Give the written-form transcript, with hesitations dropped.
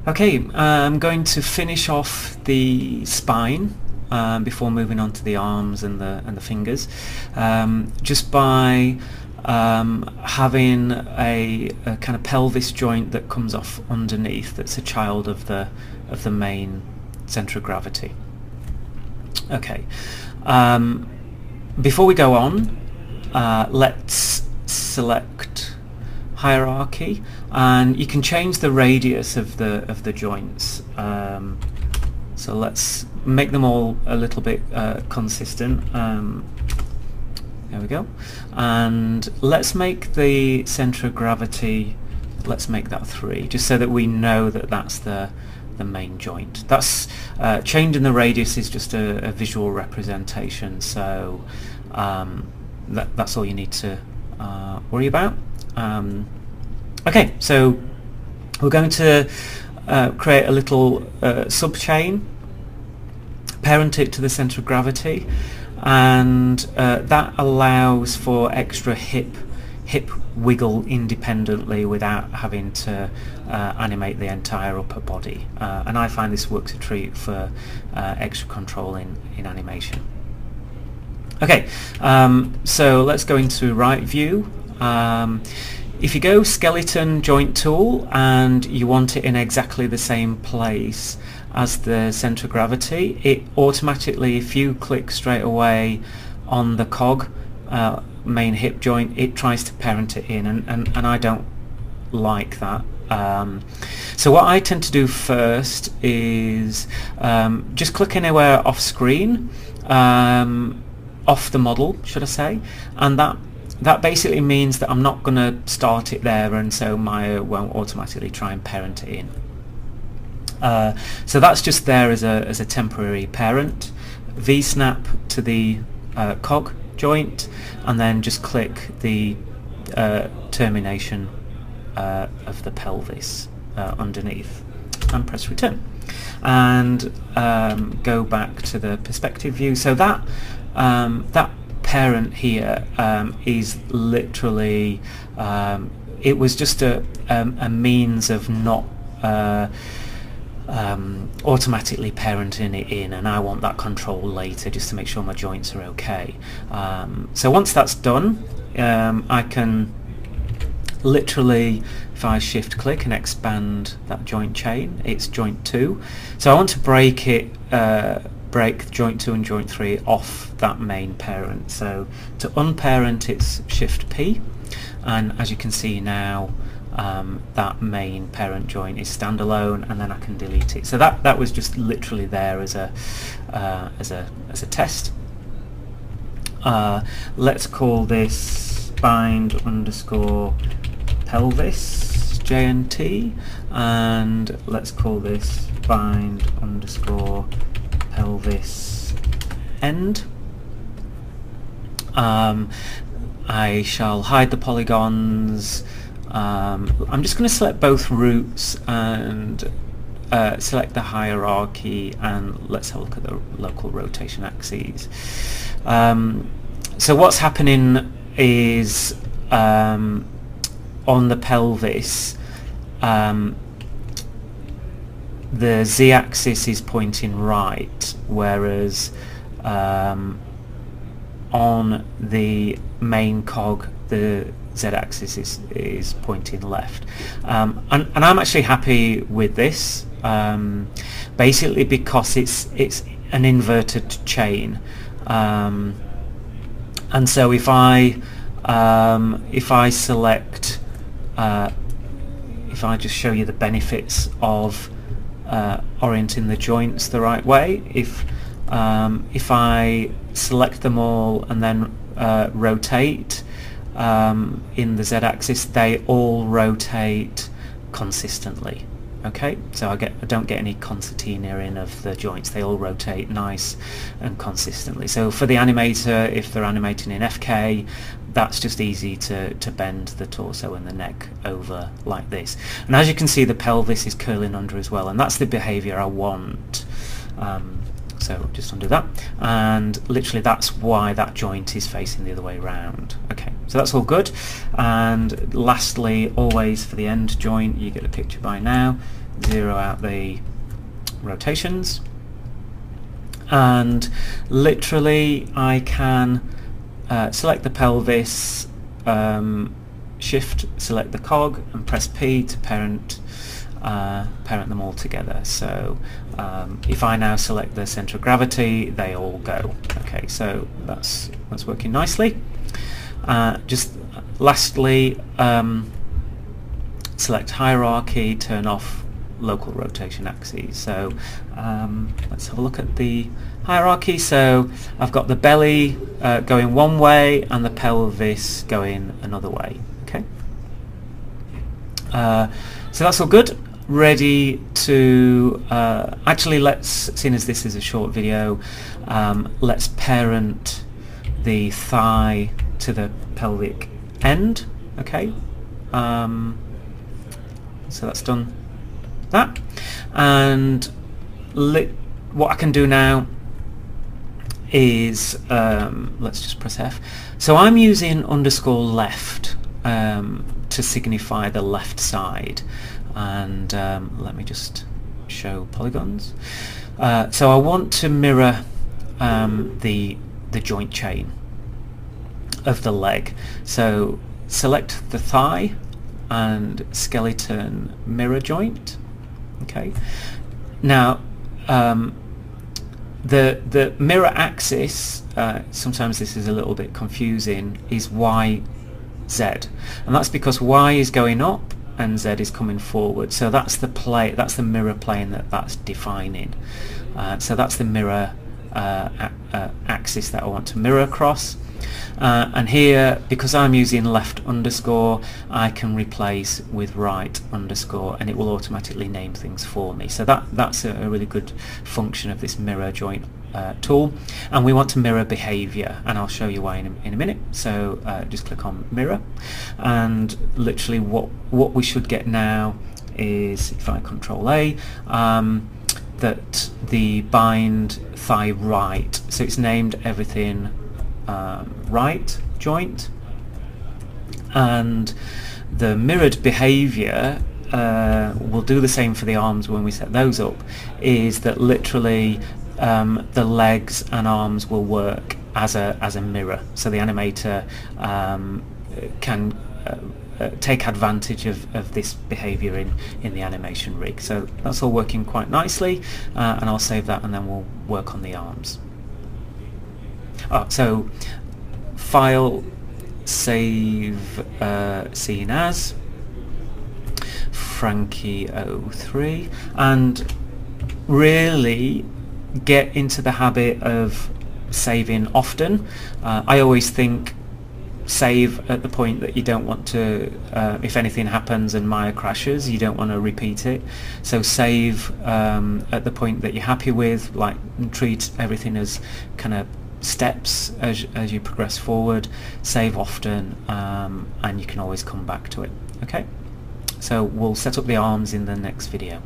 Okay, I'm going to finish off the spine before moving on to the arms and the fingers, just by having a kind of pelvis joint that comes off underneath. That's a child of the main centre of gravity. Okay. Before we go on, let's select hierarchy, and you can change the radius of the joints. So let's make them all a little bit consistent. There we go. And let's make the centre of gravity, let's make that 3, just so that we know that that's the main joint. That's changing the radius is just a visual representation, so that's all you need to worry about. Okay, so we're going to create a little sub-chain, parent it to the centre of gravity, and that allows for extra hip wiggle independently without having to animate the entire upper body, and I find this works a treat for extra control in animation. Okay, so let's go into right view. If you go skeleton joint tool and you want it in exactly the same place as the centre of gravity, it automatically, if you click straight away on the cog main hip joint, it tries to parent it in, and I don't like that. So what I tend to do first is just click anywhere off screen, off the model should I say, and that basically means that I'm not going to start it there, and so Maya won't automatically try and parent it in. So that's just there as a temporary parent. V-snap to the cog joint, and then just click the termination of the pelvis underneath, and press return, and go back to the perspective view. So that parent here is literally it was just a means of not automatically parenting it in, and I want that control later just to make sure my joints are okay. So once that's done, I can literally, if I shift click and expand that joint chain, it's joint 2. So I want to break it, break joint 2 and joint 3 off that main parent. So to unparent, it's shift P, and as you can see now, that main parent joint is standalone, and then I can delete it. So that was just literally there as a test. Let's call this bind underscore pelvis JNT, and let's call this bind underscore pelvis end. I shall hide the polygons. I'm just going to select both roots and select the hierarchy, and let's have a look at the local rotation axes. So what's happening is on the pelvis, the z-axis is pointing right, whereas on the main cog the z-axis is pointing left, and I'm actually happy with this, basically because it's an inverted chain, and so if I select, if I just show you the benefits of orienting the joints the right way, if I select them all and then rotate in the z-axis, they all rotate consistently. Okay, so I don't get any concertinaing of the joints. They all rotate nice and consistently. So for the animator, if they're animating in FK, that's just easy to bend the torso and the neck over like this. And as you can see, the pelvis is curling under as well, and that's the behaviour I want. So just undo that, and literally that's why that joint is facing the other way around. Okay. So that's all good. And lastly, always for the end joint, you get a picture by now, zero out the rotations, and literally I can select the pelvis, shift select the cog and press P to parent them all together. So if I now select the center of gravity, they all go. Okay, so that's working nicely. Just lastly, select hierarchy, turn off local rotation axes. So let's have a look at the hierarchy. So I've got the belly going one way and the pelvis going another way. Okay, so that's all good. Ready to actually, let's, seeing as this is a short video, let's parent the thigh to the pelvic end. Okay, so that's done that, and what I can do now is let's just press F. So I'm using underscore left to signify the left side, and let me just show polygons. So I want to mirror the joint chain of the leg. So select the thigh and skeleton mirror joint. Okay, now the mirror axis, sometimes this is a little bit confusing, is Y, Z, and that's because Y is going up and Z is coming forward. So that's the mirror plane that's defining. So that's the mirror axis that I want to mirror across. And here, because I'm using left underscore, I can replace with right underscore, and it will automatically name things for me. So that's a really good function of this mirror joint tool. And we want to mirror behaviour, and I'll show you why in a minute. So just click on mirror, and literally what we should get now is, if I Control A, that the bind thigh right, so it's named everything right joint, and the mirrored behaviour will do the same for the arms when we set those up, is that literally the legs and arms will work as a mirror, so the animator can take advantage of this behaviour in the animation rig. So that's all working quite nicely, and I'll save that and then we'll work on the arms. So file, save, scene as Frankie 03, and really get into the habit of saving often. I always think save at the point that you don't want to, if anything happens and Maya crashes, you don't want to repeat it. So save at the point that you're happy with, like treat everything as kind of steps as you progress forward. Save often, and you can always come back to it. Okay, so we'll set up the arms in the next video.